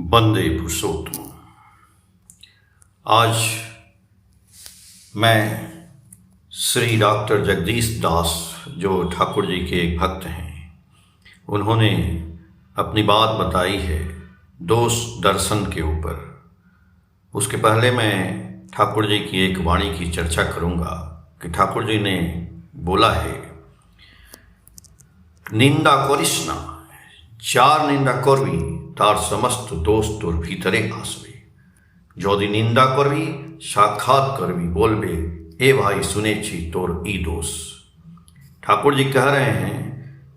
वंदे पुरुषोत्तम। आज मैं श्री डॉक्टर जगदीश दास, जो ठाकुर जी के एक भक्त हैं, उन्होंने अपनी बात बताई है दोष दर्शन के ऊपर। उसके पहले मैं ठाकुर जी की एक वाणी की चर्चा करूंगा कि ठाकुर जी ने बोला है, निंदा करिस ना, चार निंदा करबी तार समस्त दोष तोर भीतरे आसबे। यदि निंदा करबी साक्षात करबी बोलबे, ए भाई सुने छी तोर ई दोष। ठाकुर जी कह रहे हैं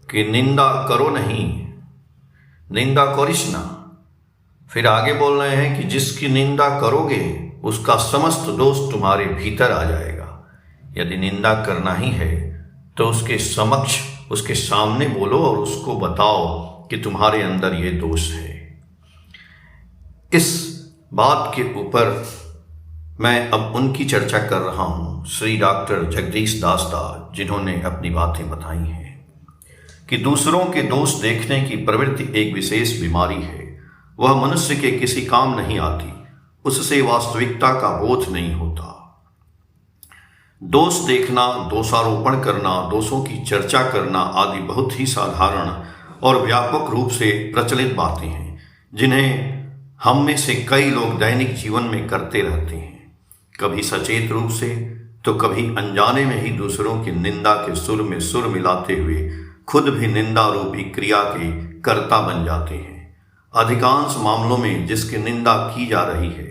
कि निंदा करो नहीं, निंदा करिस ना। फिर आगे बोल रहे हैं कि जिसकी निंदा करोगे उसका समस्त दोष तुम्हारे भीतर आ जाएगा। यदि निंदा करना ही है तो उसके समक्ष, उसके सामने बोलो और उसको बताओ कि तुम्हारे अंदर ये दोष है। इस बात के ऊपर मैं अब उनकी चर्चा कर रहा हूं, श्री डॉक्टर जगदीश दास, जिन्होंने अपनी बातें बताई हैं कि दूसरों के दोष देखने की प्रवृत्ति एक विशेष बीमारी है। वह मनुष्य के किसी काम नहीं आती, उससे वास्तविकता का बोध नहीं होता। दोष देखना, दोषारोपण करना, दोषों की चर्चा करना आदि बहुत ही साधारण और व्यापक रूप से प्रचलित बातें हैं, जिन्हें हम में से कई लोग दैनिक जीवन में करते रहते हैं। कभी सचेत रूप से तो कभी अनजाने में ही दूसरों की निंदा के सुर में सुर मिलाते हुए खुद भी निंदा रूपी क्रिया के कर्ता बन जाते हैं। अधिकांश मामलों में जिसकी निंदा की जा रही है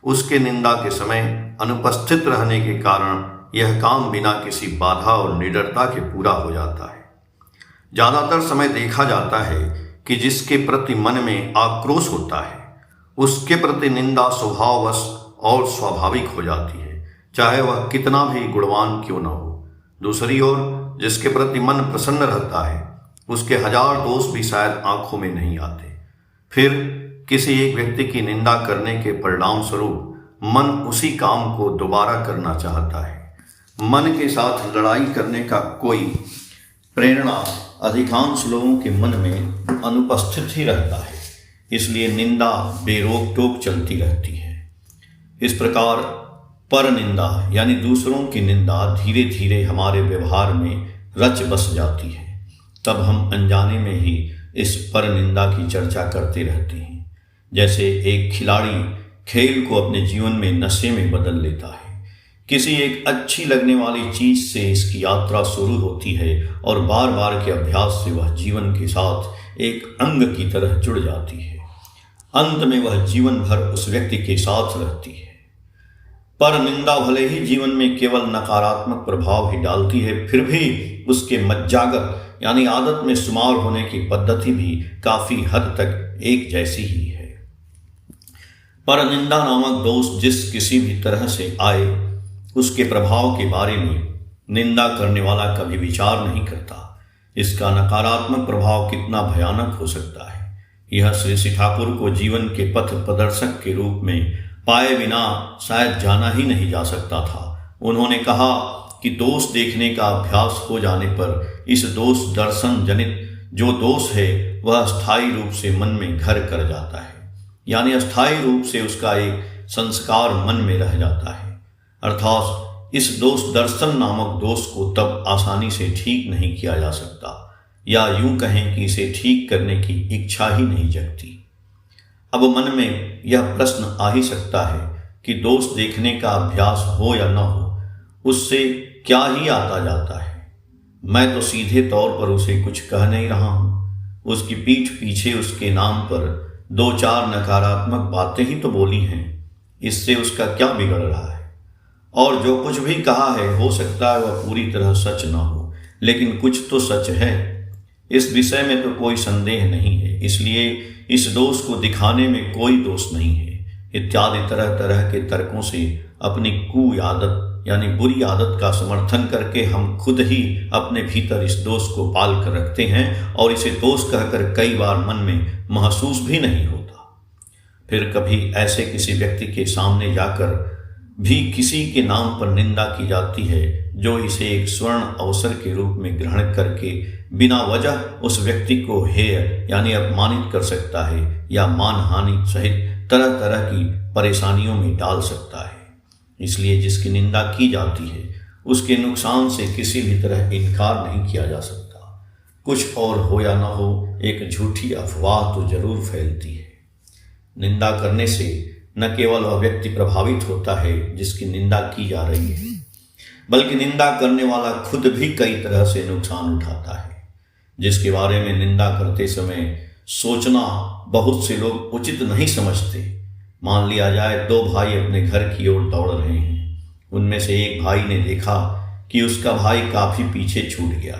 उसके निंदा के समय अनुपस्थित रहने के कारण यह काम बिना किसी बाधा और निडरता के पूरा हो जाता है। ज्यादातर समय देखा जाता है कि जिसके प्रति मन में आक्रोश होता है उसके प्रति निंदा स्वभाववश और स्वाभाविक हो जाती है, चाहे वह कितना भी गुणवान क्यों न हो। दूसरी ओर जिसके प्रति मन प्रसन्न रहता है उसके हजार दोष भी शायद आंखों में नहीं आते। फिर किसी एक व्यक्ति की निंदा करने के परिणाम स्वरूप मन उसी काम को दोबारा करना चाहता है। मन के साथ लड़ाई करने का कोई प्रेरणा अधिकांश लोगों के मन में अनुपस्थित ही रहता है, इसलिए निंदा बेरोक टोक चलती रहती है। इस प्रकार पर निंदा यानी दूसरों की निंदा धीरे धीरे हमारे व्यवहार में रच बस जाती है। तब हम अनजाने में ही इस पर निंदा की चर्चा करते रहते हैं। जैसे एक खिलाड़ी खेल को अपने जीवन में नशे में बदल लेता है। किसी एक अच्छी लगने वाली चीज से इसकी यात्रा शुरू होती है और बार बार के अभ्यास से वह जीवन के साथ एक अंग की तरह जुड़ जाती है। अंत में वह जीवन भर उस व्यक्ति के साथ रहती है। पर निंदा भले ही जीवन में केवल नकारात्मक प्रभाव ही डालती है, फिर भी उसके मज्जागत यानी आदत में शुमार होने की पद्धति भी काफी हद तक एक जैसी ही है। पर निंदा नामक दोष जिस किसी भी तरह से आए उसके प्रभाव के बारे में निंदा करने वाला कभी विचार नहीं करता। इसका नकारात्मक प्रभाव कितना भयानक हो सकता है, यह श्री ठाकुर को जीवन के पथ प्रदर्शक के रूप में पाए बिना शायद जाना ही नहीं जा सकता था। उन्होंने कहा कि दोष देखने का अभ्यास हो जाने पर इस दोष दर्शन जनित जो दोष है वह अस्थायी रूप से मन में घर कर जाता है, यानी अस्थायी रूप से उसका एक संस्कार मन में रह जाता है। अर्थात इस दोष दर्शन नामक दोष को तब आसानी से ठीक नहीं किया जा सकता, या यूं कहें कि इसे ठीक करने की इच्छा ही नहीं जगती। अब मन में यह प्रश्न आ ही सकता है कि दोष देखने का अभ्यास हो या न हो, उससे क्या ही आता जाता है। मैं तो सीधे तौर पर उसे कुछ कह नहीं रहा हूं, उसकी पीठ पीछे उसके नाम पर दो चार नकारात्मक बातें ही तो बोली हैं, इससे उसका क्या बिगड़ रहा है। और जो कुछ भी कहा है हो सकता है वह पूरी तरह सच ना हो, लेकिन कुछ तो सच है, इस विषय में तो कोई संदेह नहीं है। इसलिए इस दोष को दिखाने में कोई दोष नहीं है इत्यादि तरह तरह के तर्कों से अपनी कुआदत यानी बुरी आदत का समर्थन करके हम खुद ही अपने भीतर इस दोष को पाल कर रखते हैं और इसे दोष कहकर कई बार मन में महसूस भी नहीं होता। फिर कभी ऐसे किसी व्यक्ति के सामने जाकर भी किसी के नाम पर निंदा की जाती है जो इसे एक स्वर्ण अवसर के रूप में ग्रहण करके बिना वजह उस व्यक्ति को हेय यानी अपमानित कर सकता है या मानहानि सहित तरह तरह की परेशानियों में डाल सकता है। इसलिए जिसकी निंदा की जाती है उसके नुकसान से किसी भी तरह इनकार नहीं किया जा सकता। कुछ और हो या न हो, एक झूठी अफवाह तो जरूर फैलती है। निंदा करने से न केवल वह व्यक्ति प्रभावित होता है जिसकी निंदा की जा रही है, बल्कि निंदा करने वाला खुद भी कई तरह से नुकसान उठाता है, जिसके बारे में निंदा करते समय सोचना बहुत से लोग उचित नहीं समझते। मान लिया जाए दो भाई अपने घर की ओर दौड़ रहे हैं। उनमें से एक भाई ने देखा कि उसका भाई काफी पीछे छूट गया।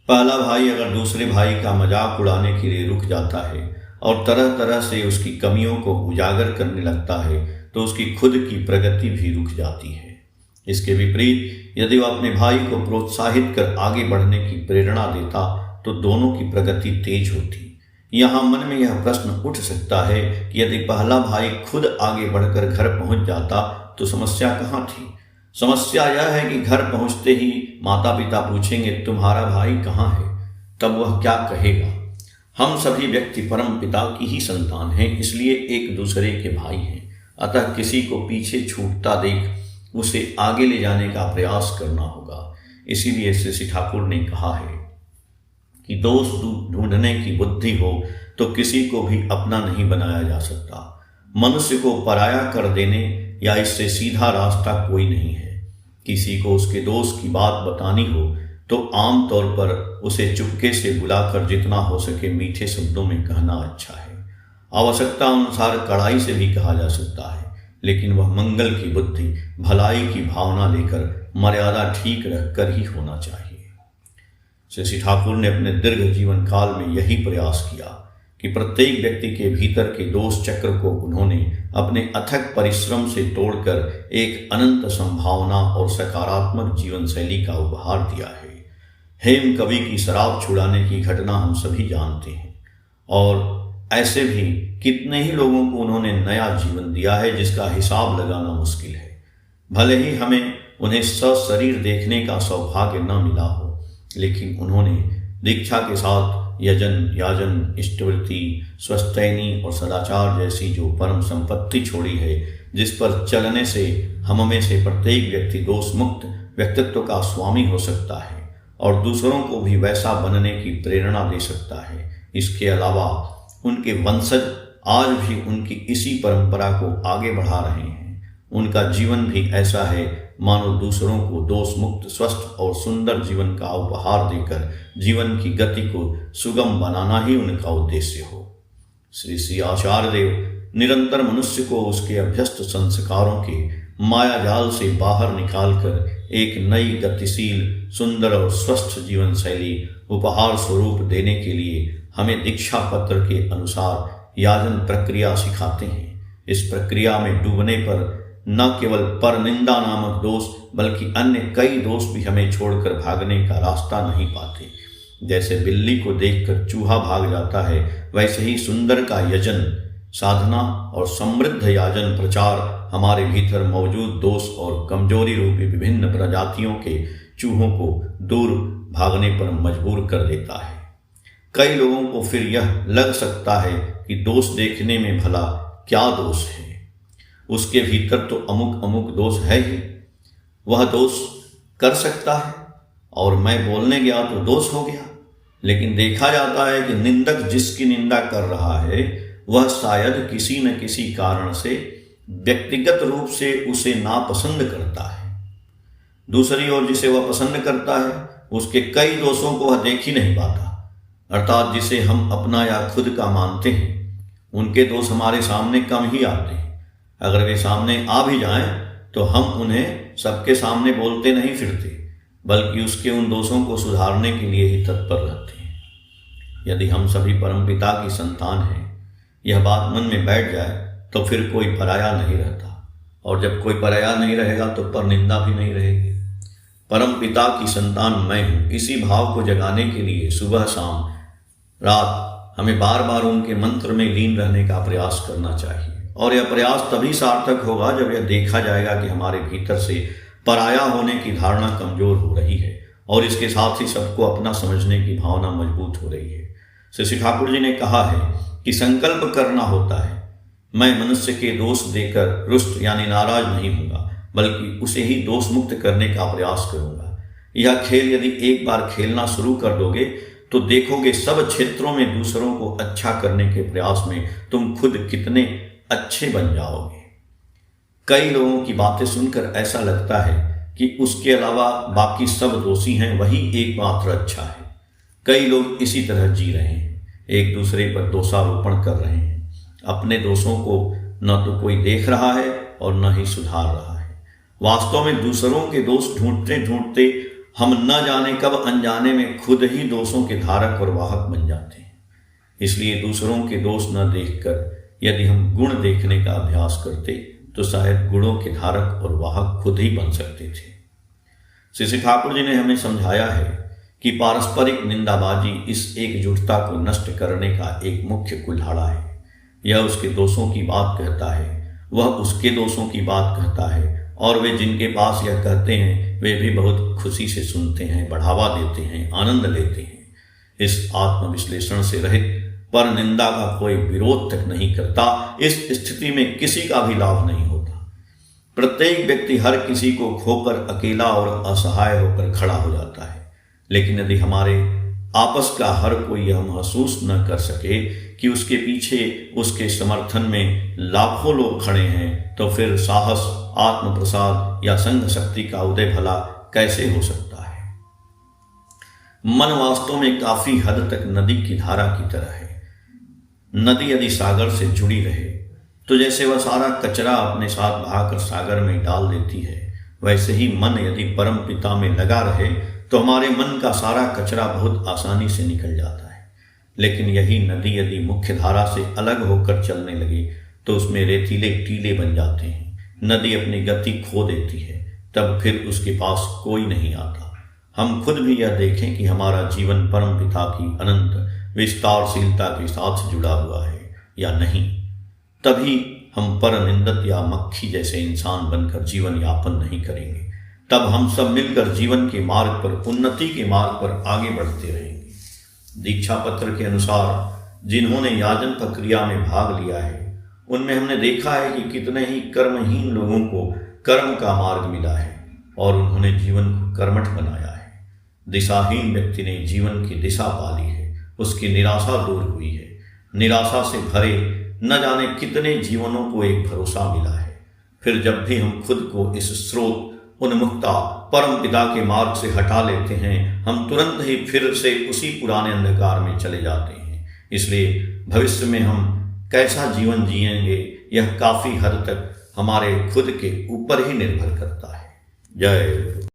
पहला भाई अगर दूसरे भाई का मजाक उड़ाने के लिए रुक जाता है और तरह तरह से उसकी कमियों को उजागर करने लगता है तो उसकी खुद की प्रगति भी रुक जाती है। इसके विपरीत यदि वह अपने भाई को प्रोत्साहित कर आगे बढ़ने की प्रेरणा देता तो दोनों की प्रगति तेज होती। यहाँ मन में यह प्रश्न उठ सकता है कि यदि पहला भाई खुद आगे बढ़कर घर पहुंच जाता तो समस्या कहाँ थी। समस्या यह है कि घर पहुंचते ही माता पिता पूछेंगे तुम्हारा भाई कहाँ है, तब वह क्या कहेगा। हम सभी व्यक्ति परम पिता की ही संतान हैं, इसलिए एक दूसरे के भाई हैं। अतः किसी को पीछे छूटता देख उसे आगे ले जाने का प्रयास करना होगा। इसीलिए श्री ठाकुर ने कहा है कि दोष ढूंढने की बुद्धि हो तो किसी को भी अपना नहीं बनाया जा सकता। मनुष्य को पराया कर देने या इससे सीधा रास्ता कोई नहीं है। किसी को उसके दोष की बात बतानी हो तो आम तौर पर उसे चुपके से बुलाकर जितना हो सके मीठे शब्दों में कहना अच्छा है। आवश्यकता अनुसार कड़ाई से भी कहा जा सकता है, लेकिन वह मंगल की बुद्धि, भलाई की भावना लेकर मर्यादा ठीक रखकर ही होना चाहिए। श्री ठाकुर ने अपने दीर्घ जीवन काल में यही प्रयास किया कि प्रत्येक व्यक्ति के भीतर के दोष चक्र को उन्होंने अपने अथक परिश्रम से तोड़कर एक अनंत संभावना और सकारात्मक जीवन शैली का उपहार दिया है। हेम कवि की शराब छुड़ाने की घटना हम सभी जानते हैं, और ऐसे भी कितने ही लोगों को उन्होंने नया जीवन दिया है जिसका हिसाब लगाना मुश्किल है। भले ही हमें उन्हें सशरीर देखने का सौभाग्य न मिला हो, लेकिन उन्होंने दीक्षा के साथ यजन, याजन, इष्टवृत्ति, स्वस्तैनी और सदाचार जैसी जो परम संपत्ति छोड़ी है, जिस पर चलने से हम में से प्रत्येक व्यक्ति दोष मुक्त व्यक्तित्व का स्वामी हो सकता है और दूसरों को भी वैसा बनने की प्रेरणा दे सकता है। इसके अलावा उनके वंशज आज भी उनकी इसी परंपरा को आगे बढ़ा रहे हैं। उनका जीवन भी ऐसा है मानो दूसरों को दोष मुक्त, स्वस्थ और सुंदर जीवन का उपहार देकर जीवन की गति को सुगम बनाना ही उनका उद्देश्य हो। श्री आचार्य देव निरंतर मनुष्य को उसके अभ्यस्त संस्कारों के माया जाल से बाहर निकालकर एक नई, गतिशील, सुंदर और स्वस्थ जीवन शैली उपहार स्वरूप देने के लिए हमें दीक्षा पत्र के अनुसार याजन प्रक्रिया सिखाते हैं। इस प्रक्रिया में डूबने पर न केवल परनिंदा नामक दोष बल्कि अन्य कई दोष भी हमें छोड़कर भागने का रास्ता नहीं पाते। जैसे बिल्ली को देखकर चूहा भाग जाता है, वैसे ही सुंदर का यजन, साधना और समृद्ध याजन प्रचार हमारे भीतर मौजूद दोष और कमजोरी रूपी विभिन्न प्रजातियों के चूहों को दूर भागने पर मजबूर कर देता है। कई लोगों को फिर यह लग सकता है कि दोष देखने में भला क्या दोष है, उसके भीतर तो अमुक अमुक दोष है ही, वह दोष कर सकता है और मैं बोलने गया तो दोष हो गया। लेकिन देखा जाता है कि निंदक जिसकी निंदा कर रहा है वह शायद किसी न किसी कारण से व्यक्तिगत रूप से उसे नापसंद करता है। दूसरी ओर जिसे वह पसंद करता है उसके कई दोषों को वह देख ही नहीं पाता, अर्थात जिसे हम अपना या खुद का मानते हैं उनके दोष हमारे सामने कम ही आते हैं। अगर वे सामने आ भी जाएं तो हम उन्हें सबके सामने बोलते नहीं फिरते, बल्कि उसके उन दोषों को सुधारने के लिए ही तत्पर रहते हैं। यदि हम सभी परमपिता की संतान हैं, यह बात मन में बैठ जाए तो फिर कोई पराया नहीं रहता, और जब कोई पराया नहीं रहेगा तो परनिंदा भी नहीं रहेगी। परमपिता की संतान मैं हूँ, इसी भाव को जगाने के लिए सुबह शाम रात हमें बार बार उनके मंत्र में लीन रहने का प्रयास करना चाहिए। और यह प्रयास तभी सार्थक होगा जब यह देखा जाएगा कि हमारे भीतर से पराया होने की धारणा कमजोर हो रही है और इसके साथ ही सबको अपना समझने की भावना मजबूत हो रही है। श्री ठाकुर जी ने कहा है कि संकल्प करना होता है, मैं मनुष्य के दोष देकर रुष्ट यानी नाराज नहीं होऊंगा, बल्कि उसे ही दोष मुक्त करने का प्रयास करूंगा। यह खेल यदि एक बार खेलना शुरू कर दोगे तो देखोगे सब क्षेत्रों में दूसरों को अच्छा करने के प्रयास में तुम खुद कितने अच्छे बन जाओगे। कई लोगों की बातें सुनकर ऐसा लगता है कि उसके अलावा बाकी सब दोषी हैं, वही एकमात्र अच्छा है। कई लोग इसी तरह जी रहे हैं, एक दूसरे पर दोषारोपण कर रहे हैं। अपने दोषों को न तो कोई देख रहा है और न ही सुधार रहा है। वास्तव में दूसरों के दोष ढूंढते ढूंढते हम न जाने कब अनजाने में खुद ही दोषों के धारक और वाहक बन जाते हैं। इसलिए दूसरों के दोष न देखकर यदि हम गुण देखने का अभ्यास करते तो शायद गुणों के धारक और वाहक खुद ही बन सकते थे। श्री ठाकुर जी ने हमें समझाया है कि पारस्परिक निंदाबाजी इस एकजुटता को नष्ट करने का एक मुख्य कुल्हाड़ा है। यह उसके दोषों की बात कहता है, वह उसके दोषों की बात कहता है, और वे जिनके पास यह कहते हैं वे भी बहुत खुशी से सुनते हैं, बढ़ावा देते हैं, आनंद लेते हैं। इस आत्मविश्लेषण से रहित पर निंदा का कोई विरोध तक नहीं करता, इस स्थिति में किसी का भी लाभ नहीं होता। प्रत्येक व्यक्ति हर किसी को खोकर अकेला और असहाय होकर खड़ा हो जाता है। लेकिन यदि हमारे आपस का हर कोई यह महसूस न कर सके कि उसके पीछे उसके समर्थन में लाखों लोग खड़े हैं, तो फिर साहस, आत्म प्रसाद या संघ शक्ति का उदय भला कैसे हो सकता है। मन वास्तव में काफी हद तक नदी की धारा की तरह है। नदी यदि सागर से जुड़ी रहे तो जैसे वह सारा कचरा अपने साथ बहाकर सागर में डाल देती है, वैसे ही मन यदि परम पिता में लगा रहे तो हमारे मन का सारा कचरा बहुत आसानी से निकल जाता है। लेकिन यही नदी यदि मुख्य धारा से अलग होकर चलने लगे तो उसमें रेतीले टीले बन जाते हैं। नदी अपनी गति खो देती है, तब फिर उसके पास कोई नहीं आता। हम खुद भी यह देखें कि हमारा जीवन परम पिता की अनंत विस्तारशीलता के साथ जुड़ा हुआ है या नहीं, तभी हम पर निंदक या मक्खी जैसे इंसान बनकर जीवन यापन नहीं करेंगे। तब हम सब मिलकर जीवन के मार्ग पर, उन्नति के मार्ग पर आगे बढ़ते रहेंगे। दीक्षा पत्र के अनुसार जिन्होंने याजन प्रक्रिया में भाग लिया है उनमें हमने देखा है कि कितने ही कर्महीन लोगों को कर्म का मार्ग मिला है और उन्होंने जीवन को कर्मठ बनाया है। दिशाहीन व्यक्ति ने जीवन की दिशा पाली है, उसकी निराशा दूर हुई है। निराशा से भरे न जाने कितने जीवनों को एक भरोसा मिला है। फिर जब भी हम खुद को इस स्रोत, उन्मुक्ता, परम पिता के मार्ग से हटा लेते हैं, हम तुरंत ही फिर से उसी पुराने अंधकार में चले जाते हैं। इसलिए भविष्य में हम कैसा जीवन जिएंगे यह काफी हद तक हमारे खुद के ऊपर ही निर्भर करता है। जय गुरु।